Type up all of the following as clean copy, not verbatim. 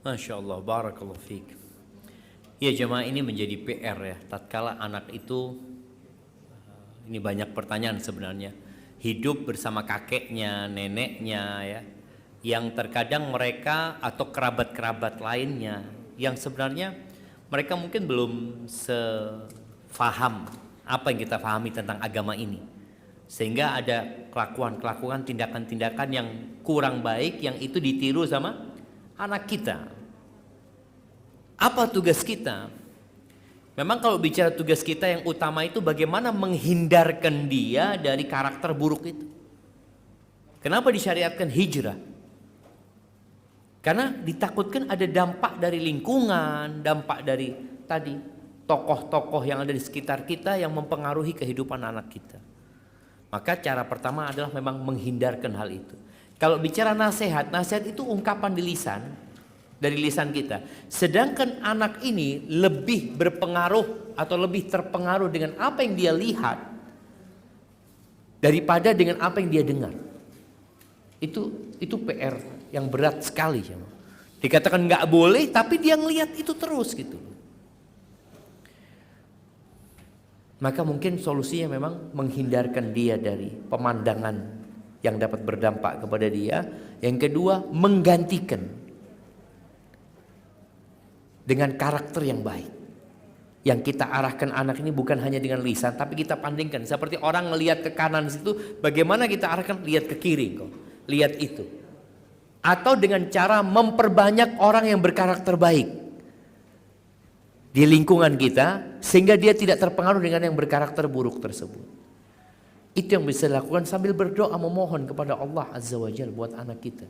Masya Allah, barakallahu fiik. Ya jemaah, ini menjadi PR ya. Tatkala anak itu, ini banyak pertanyaan sebenarnya. Hidup bersama kakeknya, neneknya ya. Yang terkadang mereka atau kerabat-kerabat lainnya yang sebenarnya mereka mungkin belum sefaham apa yang kita pahami tentang agama ini. Sehingga ada kelakuan-kelakuan, tindakan-tindakan yang kurang baik yang itu ditiru sama anak kita. Apa tugas kita? Memang kalau bicara tugas kita yang utama itu bagaimana menghindarkan dia dari karakter buruk itu. Kenapa disyariatkan hijrah? Karena ditakutkan ada dampak dari lingkungan, dampak dari tadi tokoh-tokoh yang ada di sekitar kita yang mempengaruhi kehidupan anak kita. Maka cara pertama adalah memang menghindarkan hal itu. Kalau bicara nasihat, nasihat itu ungkapan di lisan, dari lisan kita. Sedangkan anak ini lebih berpengaruh atau lebih terpengaruh dengan apa yang dia lihat daripada dengan apa yang dia dengar. Itu PR yang berat sekali. Dikatakan nggak boleh, tapi dia ngelihat itu terus gitu. Maka mungkin solusinya memang menghindarkan dia dari pemandangan yang dapat berdampak kepada dia. Yang kedua, menggantikan dengan karakter yang baik. Yang kita arahkan anak ini bukan hanya dengan lisan, tapi kita bandingkan. Seperti orang ngelihat ke kanan situ, bagaimana kita arahkan, lihat ke kiri kok. Lihat itu. Atau dengan cara memperbanyak orang yang berkarakter baik di lingkungan kita, sehingga dia tidak terpengaruh dengan yang berkarakter buruk tersebut. Itu yang bisa dilakukan sambil berdoa memohon kepada Allah Azza wa Jalla buat anak kita.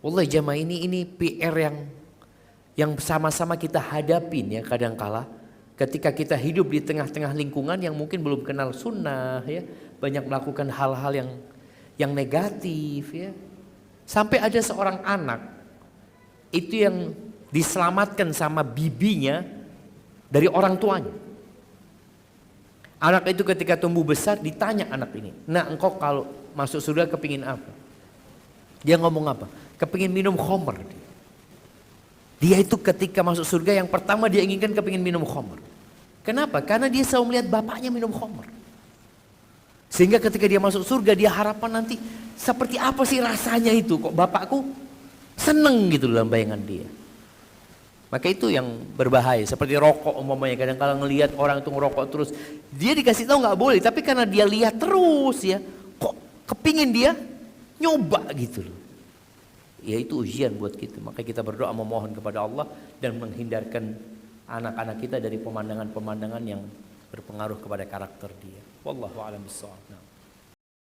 Wallahi jamaah, ini PR yang sama-sama kita hadapin ya kadangkala ketika kita hidup di tengah-tengah lingkungan yang mungkin belum kenal sunnah ya, banyak melakukan hal-hal yang negatif ya. Sampai ada seorang anak itu yang diselamatkan sama bibinya dari orang tuanya. Anak itu ketika tumbuh besar ditanya anak ini, "Nah, engkau kalau masuk surga kepingin apa?" Dia ngomong apa? Kepingin minum khamr. Dia itu ketika masuk surga yang pertama dia inginkan kepingin minum khamr. Kenapa? Karena dia selalu melihat bapaknya minum khamr. Sehingga ketika dia masuk surga dia harapan nanti seperti apa sih rasanya itu, kok bapakku seneng gitu dalam bayangan dia. Maka itu yang berbahaya, seperti rokok umpamanya, kadang-kadang ngelihat orang itu ngerokok terus, dia dikasih tahu nggak boleh, tapi karena dia lihat terus ya, kok kepingin dia nyoba gitu loh. Ya itu ujian buat kita, maka kita berdoa memohon kepada Allah dan menghindarkan anak-anak kita dari pemandangan-pemandangan yang berpengaruh kepada karakter dia. Wallahu a'lam bishawab.